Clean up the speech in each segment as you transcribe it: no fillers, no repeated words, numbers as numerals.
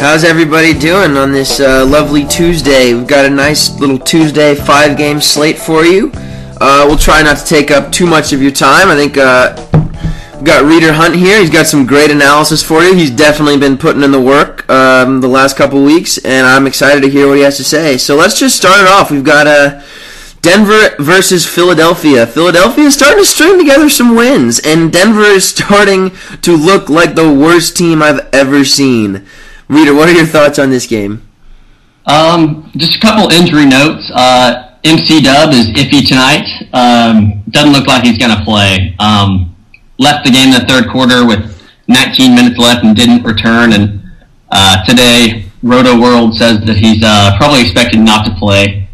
How's everybody doing on this lovely Tuesday? We've got a nice little Tuesday 5-game slate for you. We'll try not to take up too much of your time. I think we've got Reader Hunt here. He's got some great analysis for you. He's definitely been putting in the work the last couple weeks, and I'm excited to hear what he has to say. So let's just start it off. We've got Denver versus Philadelphia. Philadelphia is starting to string together some wins, and Denver is starting to look like the worst team I've ever seen. Reader, what are your thoughts on this game? Just a couple injury notes. MC Dub is iffy tonight. Doesn't look like he's going to play. Left the game in the third quarter with 19 minutes left and didn't return. And today, Roto World says that he's probably expected not to play.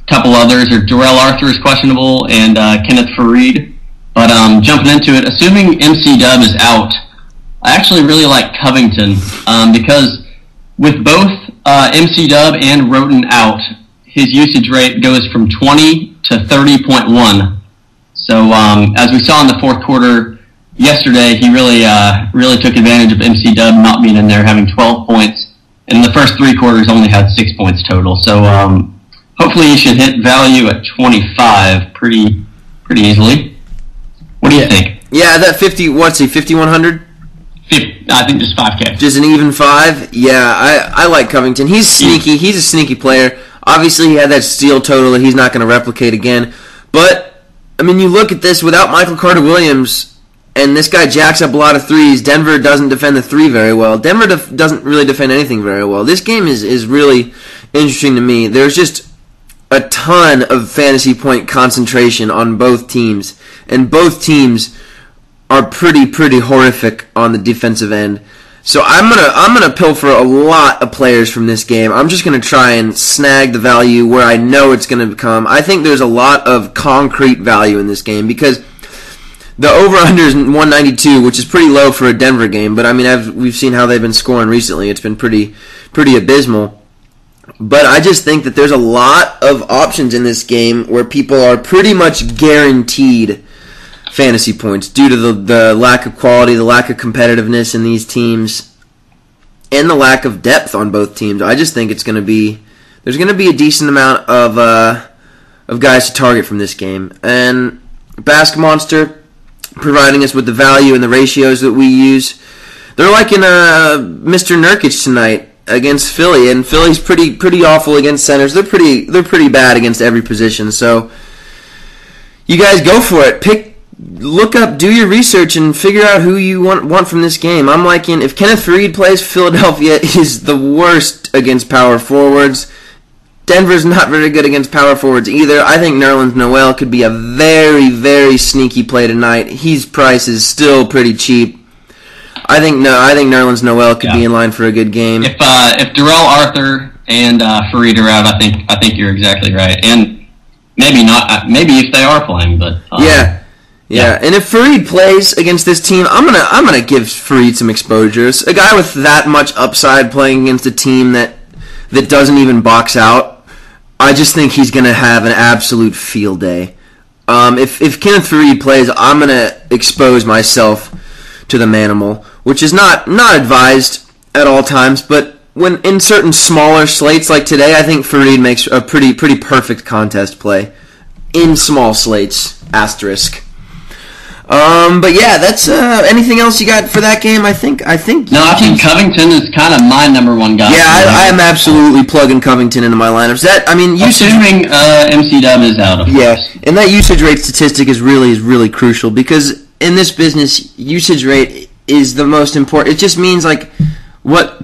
Couple others are Darrell Arthur is questionable and Kenneth Faried. But jumping into it, assuming MC Dub is out, I actually really like Covington because with both MC Dub and Roten out, his usage rate goes from 20 to 30.1. So as we saw in the fourth quarter yesterday, he really took advantage of MC Dub not being in there, having 12 points. And in the first three quarters, only had 6 points total. So hopefully he should hit value at 25 pretty easily. What do you think? Yeah, that 5,100? I think just 5K. Just an even 5? Yeah, I like Covington. He's sneaky. He's a sneaky player. Obviously, he had that steal total that he's not going to replicate again. But, I mean, you look at this, without Michael Carter-Williams, and this guy jacks up a lot of threes, Denver doesn't defend the three very well. Denver doesn't really defend anything very well. This game is really interesting to me. There's just a ton of fantasy point concentration on both teams, and both teams are pretty horrific on the defensive end. So I'm gonna pilfer a lot of players from this game. I'm just gonna try and snag the value where I know it's gonna become. I think there's a lot of concrete value in this game because the over/under is 192, which is pretty low for a Denver game. But I mean, we've seen how they've been scoring recently. It's been pretty abysmal. But I just think that there's a lot of options in this game where people are pretty much guaranteed fantasy points due to the lack of quality, the lack of competitiveness in these teams, and the lack of depth on both teams. I just think there's going to be a decent amount of guys to target from this game. And Basket Monster providing us with the value and the ratios that we use. They're like in Mr. Nurkic tonight against Philly, and Philly's pretty awful against centers. They're pretty bad against every position. So you guys go for it. Look up, do your research, and figure out who you want from this game. I'm liking, if Kenneth Faried plays, Philadelphia is the worst against power forwards. Denver's not very good against power forwards either. I think Nerlens Noel could be a very sneaky play tonight. His price is still pretty cheap. I think Nerlens Noel could be in line for a good game. If Darrell Arthur and Faried are out, I think you're exactly right. And maybe not. Maybe if they are playing, but Yeah, and if Faried plays against this team, I'm gonna give Faried some exposure. A guy with that much upside playing against a team that doesn't even box out, I just think he's gonna have an absolute field day. If Kenneth Faried plays, I'm gonna expose myself to the manimal, which is not advised at all times. But when in certain smaller slates like today, I think Faried makes a pretty perfect contest play in small slates. Asterisk. But yeah, that's anything else you got for that game? I think Covington is kind of my number one guy. Yeah, I am absolutely plugging Covington into my lineups. Assuming MC Dub is out, of course. And that usage rate statistic is really crucial because in this business, usage rate is the most important. It just means like what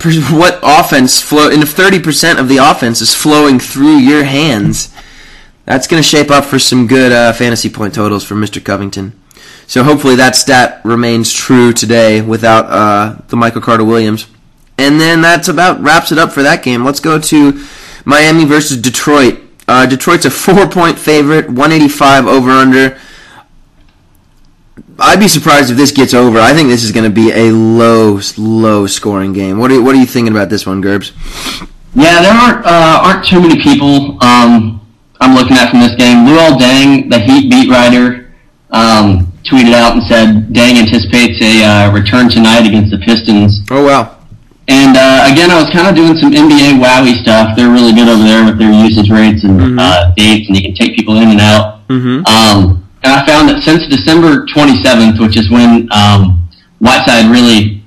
offense flow, and if 30% of the offense is flowing through your hands, that's going to shape up for some good fantasy point totals for Mr. Covington. So hopefully that stat remains true today without the Michael Carter-Williams. And then that's about wraps it up for that game. Let's go to Miami versus Detroit. Detroit's a 4-point favorite, 185 over/under. I'd be surprised if this gets over. I think this is going to be a low scoring game. What are you thinking about this one, Gerbs? Yeah, there aren't too many people I'm looking at from this game. Luol Deng, the Heat beat writer, tweeted out and said Dang anticipates a return tonight against the Pistons. Oh, wow. And again, I was kind of doing some NBA Wowie stuff. They're really good over there with their usage rates and dates, and you can take people in and out. And I found that since December 27th, which is when Whiteside really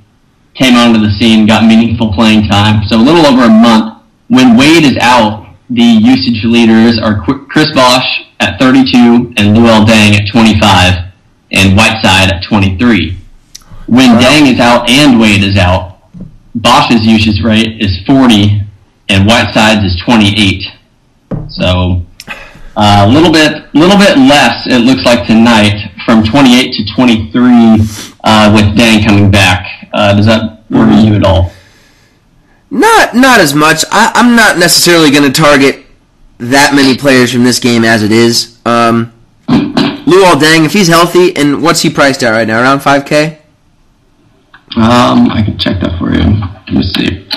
came onto the scene, got meaningful playing time, so a little over a month, when Wade is out, the usage leaders are Chris Bosh at 32 and Luol Deng at 25 and Whiteside at 23. When Deng is out and Wade is out, Bosch's usage rate is 40 and Whiteside's is 28. So a little bit less, it looks like, tonight, from 28 to 23 with Deng coming back. Does that worry you at all? Not as much. I'm not necessarily going to target that many players from this game as it is. Luol Deng, if he's healthy, and what's he priced at right now? Around 5K? I can check that for you. Let me see.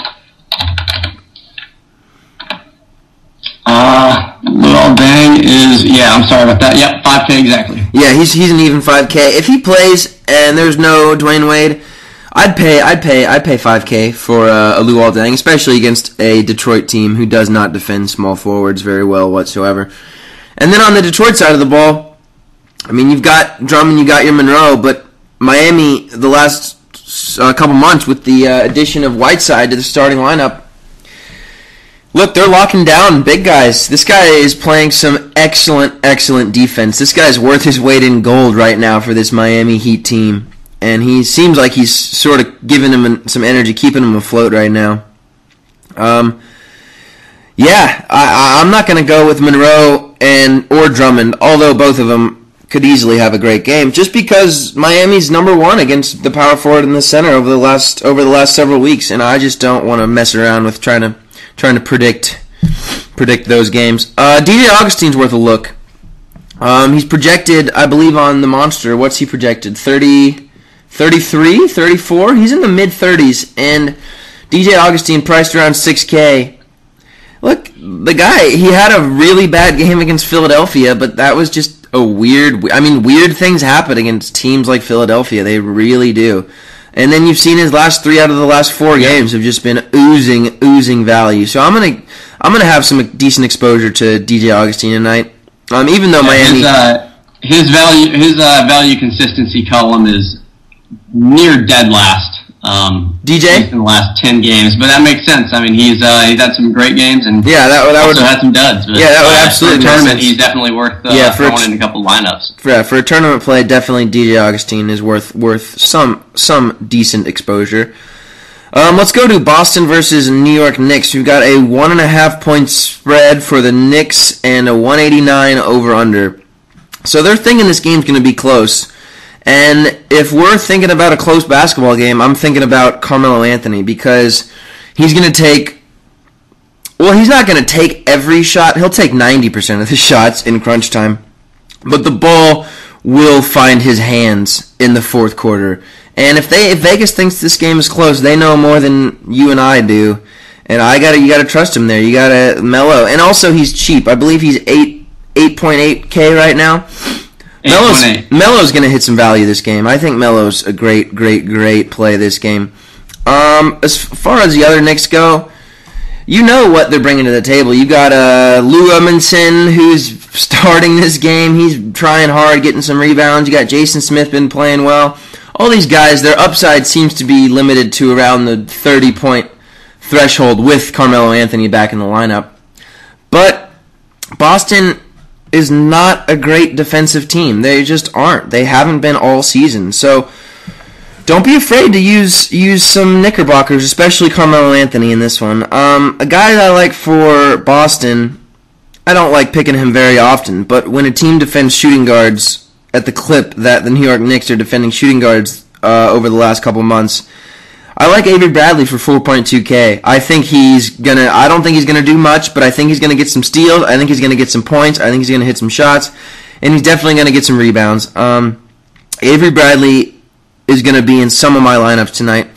Luol Deng is, I'm sorry about that. Yep, 5K exactly. Yeah, he's an even 5K. If he plays and there's no Dwayne Wade, I'd pay 5K for a Luol Deng, especially against a Detroit team who does not defend small forwards very well whatsoever. And then on the Detroit side of the ball, I mean, you've got Drummond, you got your Monroe, but Miami, the last couple months with the addition of Whiteside to the starting lineup, look, they're locking down big guys. This guy is playing some excellent defense. This guy's worth his weight in gold right now for this Miami Heat team. And he seems like he's sort of giving him some energy, keeping him afloat right now. I'm not going to go with Monroe or Drummond, although both of them could easily have a great game, just because Miami's number one against the power forward in the center over the last several weeks, and I just don't want to mess around with trying to predict those games. DJ Augustine's worth a look. He's projected, I believe, on the Monster. What's he projected? 33, 34? He's in the mid-30s, and DJ Augustine priced around 6K. Look, the guy, he had a really bad game against Philadelphia, but that was just weird things happen against teams like Philadelphia. They really do. And then you've seen his last 3 out of the last 4 games have just been oozing value. So I'm gonna have some decent exposure to DJ Augustine tonight. Even though Miami, his value consistency column is near dead last. DJ in the last 10 games, but that makes sense. I mean, he's had some great games and that also had some duds. But, that would absolutely for a tournament. Make sense. He's definitely worth throwing in a couple lineups. For a tournament play, definitely DJ Augustine is worth some decent exposure. Let's go to Boston versus New York Knicks. We've got a 1.5 point spread for the Knicks and a 189 over under. So they're thinking this game's going to be close. And if we're thinking about a close basketball game, I'm thinking about Carmelo Anthony, because he's going to take... Well, he's not going to take every shot. He'll take 90% of the shots in crunch time. But the ball will find his hands in the fourth quarter. And if Vegas thinks this game is close, they know more than you and I do. And you got to trust him there. You got to Melo. And also, he's cheap. I believe he's 8.8K right now. Melo's going to hit some value this game. I think Melo's a great play this game. As far as the other Knicks go, you know what they're bringing to the table. You got Lou Amundsen, who's starting this game. He's trying hard, getting some rebounds. You got Jason Smith been playing well. All these guys, their upside seems to be limited to around the 30-point threshold with Carmelo Anthony back in the lineup. But Boston is not a great defensive team. They just aren't. They haven't been all season. So don't be afraid to use some Knickerbockers, especially Carmelo Anthony in this one. A guy that I like for Boston, I don't like picking him very often, but when a team defends shooting guards at the clip that the New York Knicks are defending shooting guards over the last couple months, I like Avery Bradley for 4.2K. I don't think he's gonna do much, but I think he's gonna get some steals. I think he's gonna get some points. I think he's gonna hit some shots, and he's definitely gonna get some rebounds. Avery Bradley is gonna be in some of my lineups tonight.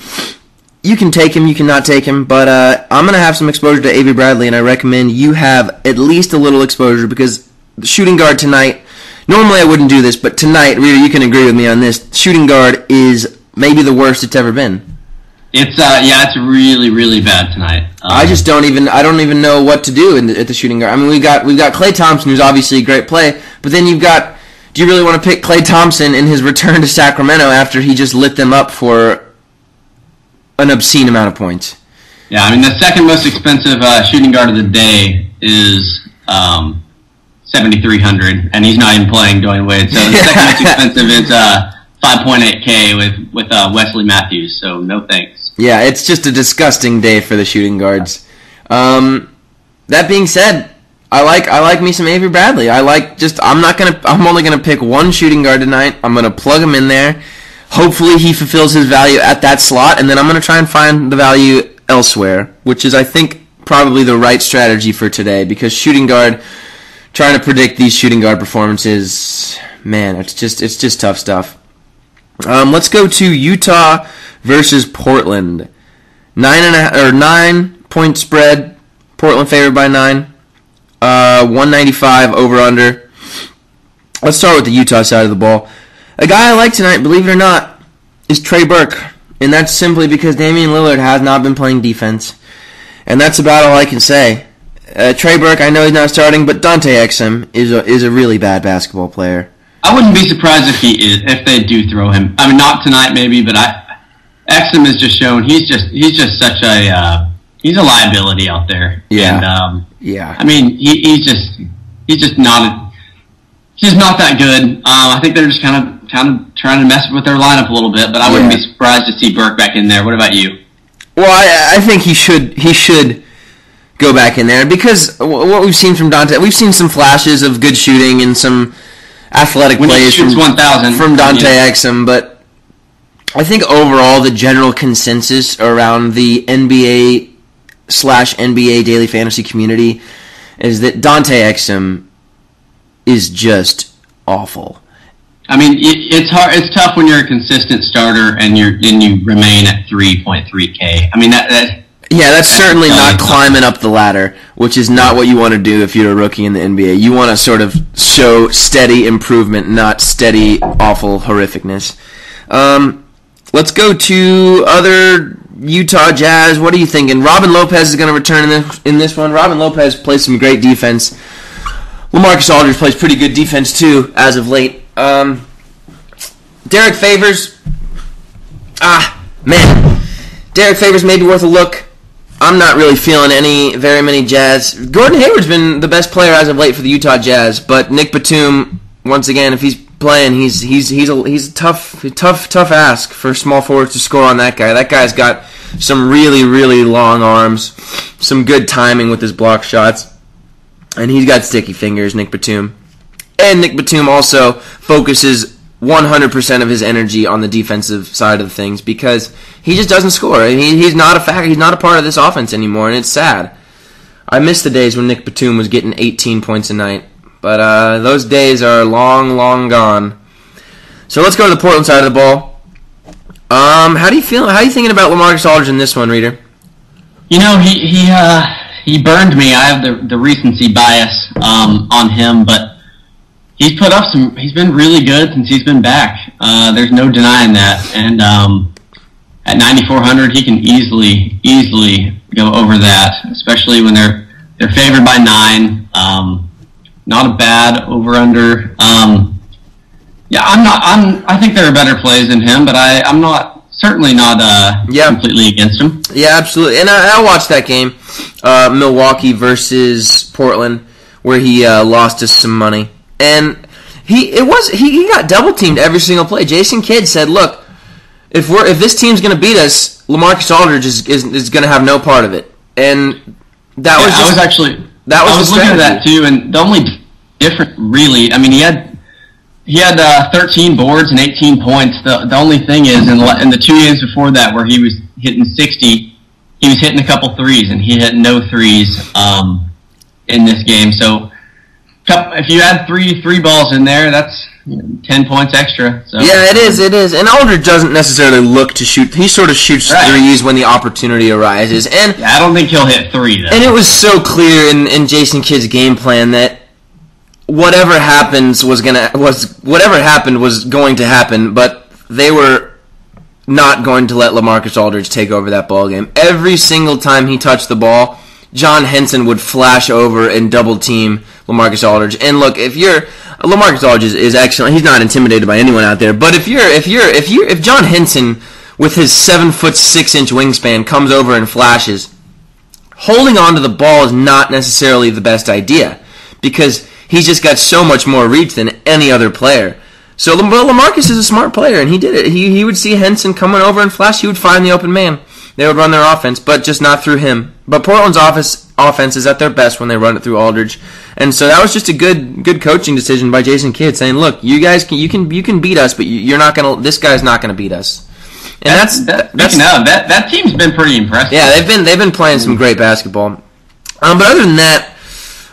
You can take him, you cannot take him, but I'm gonna have some exposure to Avery Bradley, and I recommend you have at least a little exposure, because the shooting guard tonight, Normally I wouldn't do this, but tonight, Rita, you can agree with me on this. Shooting guard is maybe the worst it's ever been. It's really, really bad tonight. I don't even know what to do at the shooting guard. I mean, we've got Klay Thompson, who's obviously a great play, but then you've got, do you really want to pick Klay Thompson in his return to Sacramento after he just lit them up for an obscene amount of points? Yeah, I mean, the second most expensive shooting guard of the day is $7,300, and he's not even playing Dwayne Wade. So the second most expensive is $5.8K with Wesley Matthews. So no thanks. Yeah, it's just a disgusting day for the shooting guards. That being said, I like me some Avery Bradley. I'm only gonna pick one shooting guard tonight. I'm gonna plug him in there. Hopefully he fulfills his value at that slot, and then I'm gonna try and find the value elsewhere, which is, I think, probably the right strategy for today, because shooting guard, trying to predict these shooting guard performances, man, it's just tough stuff. Let's go to Utah versus Portland. 9-point spread. Portland favored by 9. 195 over under. Let's start with the Utah side of the ball. A guy I like tonight, believe it or not, is Trey Burke. And that's simply because Damian Lillard has not been playing defense. And that's about all I can say. Trey Burke, I know he's not starting, but Dante Exum is a really bad basketball player. I wouldn't be surprised if they do throw him. I mean, not tonight maybe, but Exum has just shown he's just such a he's a liability out there. Yeah. And, yeah. I mean, he's just not that good. I think they're just kind of trying to mess with their lineup a little bit, but I wouldn't be surprised to see Burke back in there. What about you? Well, I think he should go back in there, because what we've seen from Dante, we've seen some flashes of good shooting and some athletic plays from Dante Exum, but I think overall the general consensus around the NBA/NBA daily fantasy community is that Dante Exum is just awful. I mean, it's hard. It's tough when you're a consistent starter and you remain at 3.3K. I mean that's certainly not climbing up the ladder, which is not what you want to do if you're a rookie in the NBA. You want to sort of show steady improvement, not steady awful horrificness. Let's go to other Utah Jazz. What are you thinking? Robin Lopez is going to return in this one. Robin Lopez plays some great defense. LaMarcus Aldridge plays pretty good defense too, as of late. Derek Favors. Derek Favors may be worth a look. I'm not really feeling very many Jazz. Gordon Hayward's been the best player as of late for the Utah Jazz, but Nick Batum, once again, if he's playing, he's a tough ask for small forwards to score on that guy. That guy's got some really, really long arms, some good timing with his block shots, and he's got sticky fingers, Nick Batum. And Nick Batum also focuses 100% of his energy on the defensive side of things, because he just doesn't score. I mean, he's not a factor. He's not a part of this offense anymore, and it's sad. I miss the days when Nick Batum was getting 18 points a night, but those days are long, long gone. So let's go to the Portland side of the ball. How do you feel? How are you thinking about LaMarcus Aldridge in this one, Reader? You know, he burned me. I have the recency bias on him, but he's put up he's been really good since he's been back. There's no denying that. And at 9,400, he can easily go over that, especially when they're favored by 9. Not a bad over/under. I think there are better plays than him, but I'm certainly not completely against him. Yeah, absolutely. And I watched that game, Milwaukee versus Portland, where he lost us some money. And he got double teamed every single play. Jason Kidd said, "Look, if this team's going to beat us, LaMarcus Aldridge is going to have no part of it." And that was I was looking at that too. And the only difference, really, I mean, he had 13 boards and 18 points. The only thing is, in the 2 games before that, where he was hitting 60, he was hitting a couple threes, and he hit no threes in this game. So if you add three balls in there, that's 10 points extra. So. Yeah, it is. And Aldridge doesn't necessarily look to shoot. He sort of shoots threes when the opportunity arises. And I don't think he'll hit 3, though. And it was so clear in Jason Kidd's game plan that whatever happened was going to happen, but they were not going to let LaMarcus Aldridge take over that ball game. Every single time he touched the ball, John Henson would flash over and double team LaMarcus Aldridge. And look, if LaMarcus Aldridge is excellent, he's not intimidated by anyone out there. But if John Henson with his 7'6" wingspan comes over and flashes, holding on to the ball is not necessarily the best idea because he's just got so much more reach than any other player. So LaMarcus is a smart player, and he did it. He would see Henson coming over and flash. He would find the open man. They would run their offense, but just not through him. But Portland's offense is at their best when they run it through Aldridge, and so that was just a good coaching decision by Jason Kidd, saying, "Look, you guys you can beat us, but you're not gonna. This guy's not gonna beat us." And that team's been pretty impressive. Yeah, they've been playing some great basketball. But other than that,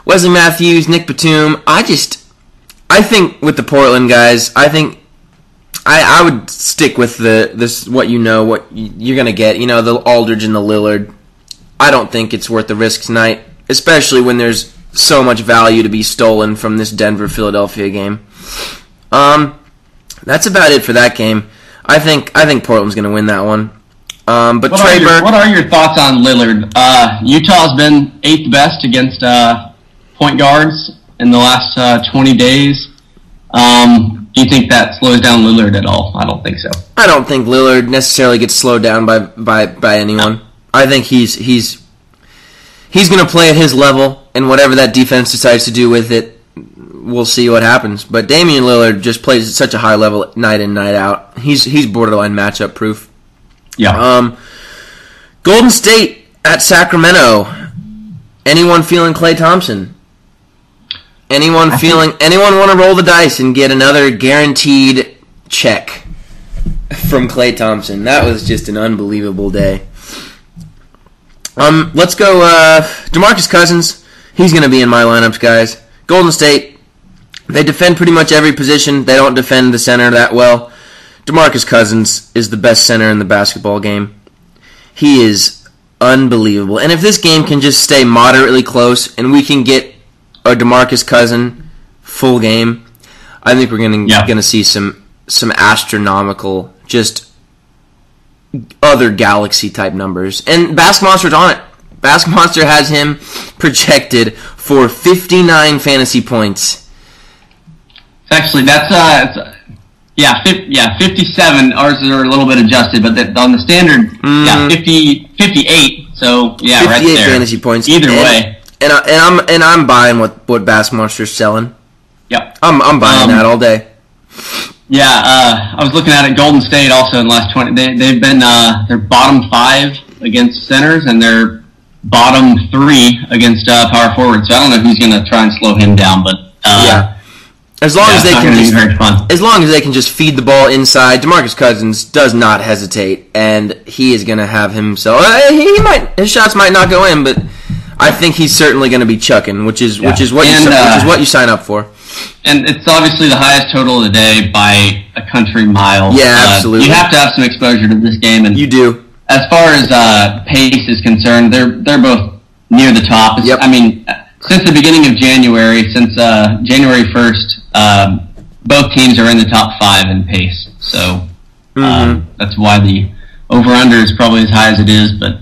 Wesley Matthews, Nick Batum, I think with the Portland guys, I would stick with what you're gonna get. The Aldridge and the Lillard. I don't think it's worth the risk tonight, especially when there's so much value to be stolen from this Denver-Philadelphia game. That's about it for that game. I think Portland's gonna win that one. But Trey Burke. What are your thoughts on Lillard? Utah's been 8th best against point guards in the last 20 days. Do you think that slows down Lillard at all? I don't think so. I don't think Lillard necessarily gets slowed down by anyone. No. I think he's going to play at his level, and whatever that defense decides to do with it, we'll see what happens. But Damian Lillard just plays at such a high level night in, night out. He's borderline matchup proof. Yeah. Golden State at Sacramento. Anyone feeling Klay Thompson? Anyone want to roll the dice and get another guaranteed check from Klay Thompson? That was just an unbelievable day. Let's go DeMarcus Cousins. He's going to be in my lineups, guys. Golden State, they defend pretty much every position. They don't defend the center that well. DeMarcus Cousins is the best center in the basketball game. He is unbelievable. And if this game can just stay moderately close and we can get a DeMarcus Cousin full game, I think we're going to see some astronomical, just other galaxy type numbers. And Basket Monster's on it. Basket Monster has him projected for 59 fantasy points. Actually, that's 57. Ours are a little bit adjusted, but on the standard, 58. So 58 right there. Fantasy points. Either way. And I'm buying what Basket Monster's selling. Yep. I'm buying that all day. Yeah, I was looking at it. Golden State also in the last 20. They've been they're bottom 5 against centers, and they're bottom 3 against power forwards. So I don't know who's going to try and slow him down, but as long as they can just feed the ball inside, DeMarcus Cousins does not hesitate, and he is going to have himself. His shots might not go in, but I think he's certainly going to be chucking, which is what you sign up for. And it's obviously the highest total of the day by a country mile. Yeah, absolutely. You have to have some exposure to this game, and you do. As far as pace is concerned, they're both near the top. Yep. I mean, since the beginning of January, since January 1st, both teams are in the top 5 in pace. So that's why the over/under is probably as high as it is, but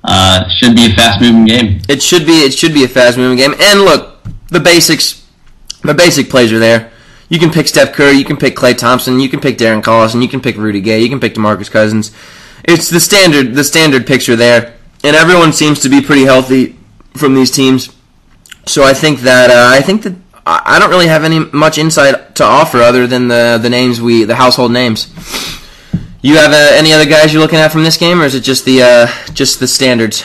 it should be a fast-moving game. It should be a fast-moving game. And look, the basic plays are there. You can pick Steph Curry, you can pick Klay Thompson, you can pick Darren Collison, you can pick Rudy Gay, you can pick DeMarcus Cousins. It's the standard picture there, and everyone seems to be pretty healthy from these teams. So I think that I don't really have much insight to offer other than the household names. You have any other guys you're looking at from this game, or is it just the standards?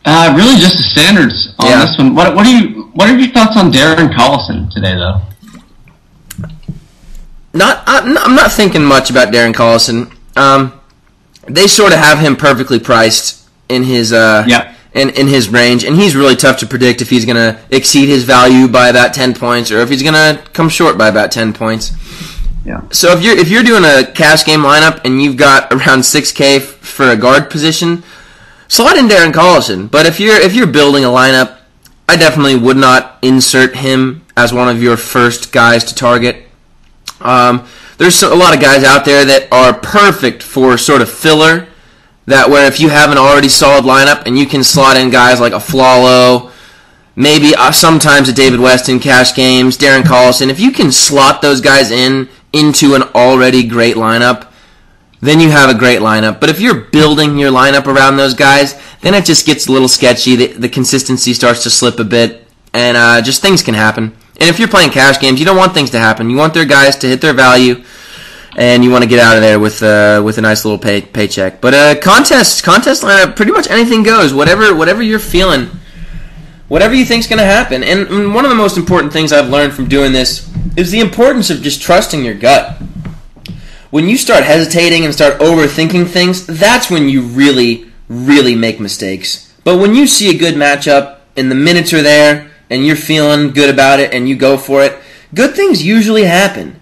Really, just the standards on this one. What are your thoughts on Darren Collison today, though? I'm not thinking much about Darren Collison. They sort of have him perfectly priced in his in his range, and he's really tough to predict if he's going to exceed his value by about 10 points or if he's going to come short by about 10 points. Yeah. So if you're doing a cash game lineup and you've got around $6K for a guard position, slot in Darren Collison. But if you're building a lineup, I definitely would not insert him as one of your first guys to target. There's a lot of guys out there that are perfect for sort of filler, that where if you have an already solid lineup and you can slot in guys like a Flalo, maybe sometimes a David West in cash games, Darren Collison, if you can slot those guys into an already great lineup, then you have a great lineup. But if you're building your lineup around those guys, then it just gets a little sketchy. The consistency starts to slip a bit, and just things can happen. And if you're playing cash games, you don't want things to happen. You want their guys to hit their value, and you want to get out of there with a nice little paycheck. But contest lineup, pretty much anything goes. Whatever you're feeling, whatever you think's going to happen. And one of the most important things I've learned from doing this is the importance of just trusting your gut. When you start hesitating and start overthinking things, that's when you really, really make mistakes. But when you see a good matchup and the minutes are there and you're feeling good about it and you go for it, good things usually happen.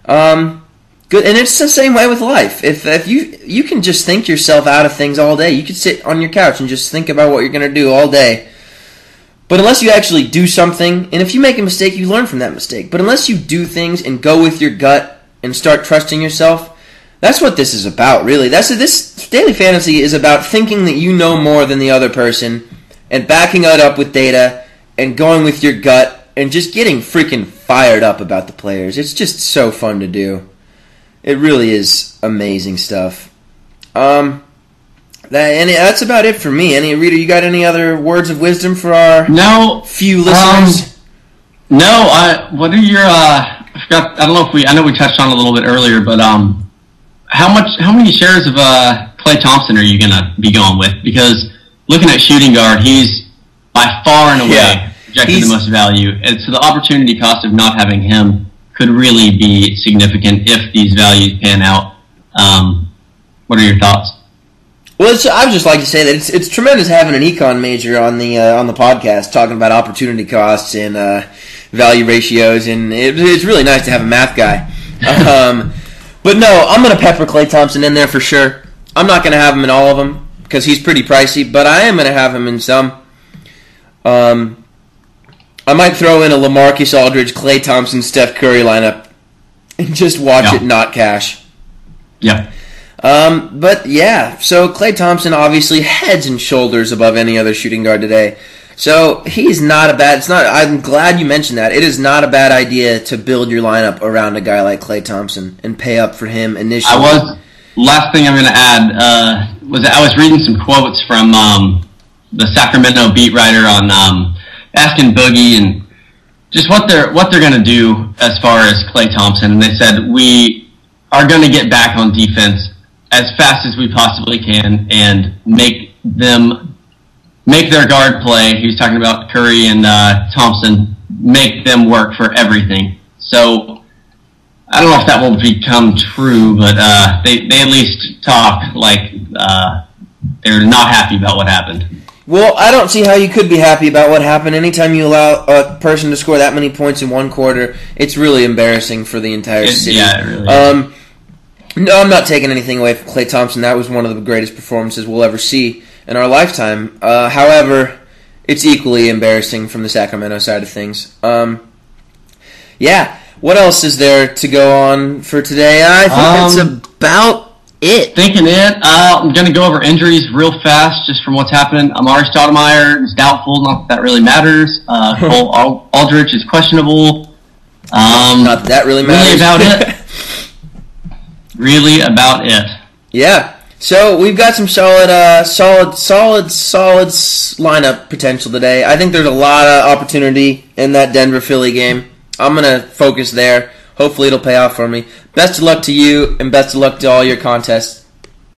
Good, and it's the same way with life. If you can just think yourself out of things all day, you can sit on your couch and just think about what you're going to do all day. But unless you actually do something, and if you make a mistake, you learn from that mistake. But unless you do things and go with your gut and start trusting yourself, that's what this is about, really. This Daily Fantasy is about thinking that you know more than the other person and backing it up with data and going with your gut and just getting freaking fired up about the players. It's just so fun to do. It really is amazing stuff. That's about it for me. Reader, you got any other words of wisdom for our few listeners? What are your I forgot. I don't know if I know we touched on it a little bit earlier, but how many shares of Klay Thompson are you gonna be going with? Because looking at shooting guard, he's by far and away projected the most value, and so the opportunity cost of not having him could really be significant if these values pan out. What are your thoughts? Well, I would just like to say that it's tremendous having an econ major on the podcast talking about opportunity costs and value ratios, and it's really nice to have a math guy. But no, I'm going to pepper Klay Thompson in there for sure. I'm not going to have him in all of them because he's pretty pricey, but I am going to have him in some. I might throw in a LaMarcus Aldridge, Klay Thompson, Steph Curry lineup and just watch it not cash. Yeah. But yeah, so Klay Thompson obviously heads and shoulders above any other shooting guard today. So he's not a bad. I'm glad you mentioned that. It is not a bad idea to build your lineup around a guy like Klay Thompson and pay up for him initially. Last thing I'm going to add was I was reading some quotes from the Sacramento beat writer on asking Boogie and just what they're going to do as far as Klay Thompson, and they said we are going to get back on defense as fast as we possibly can and make their guard play. He was talking about Curry and Thompson, make them work for everything. So I don't know if that will become true, but they at least talk like they're not happy about what happened. Well, I don't see how you could be happy about what happened. Anytime you allow a person to score that many points in one quarter, it's really embarrassing for the entire city. Yeah, it really is. No, I'm not taking anything away from Klay Thompson. That was one of the greatest performances we'll ever see in our lifetime. However, it's equally embarrassing from the Sacramento side of things. Yeah, what else is there to go on for today? I think that's about it. I'm going to go over injuries real fast just from what's happened. Amari Stoudemire is doubtful, not that really matters. Cole Aldridge is questionable. Not that really matters. Really about it. Yeah. So we've got some solid lineup potential today. I think there's a lot of opportunity in that Denver-Philly game. I'm going to focus there. Hopefully it'll pay off for me. Best of luck to you, and best of luck to all your contests.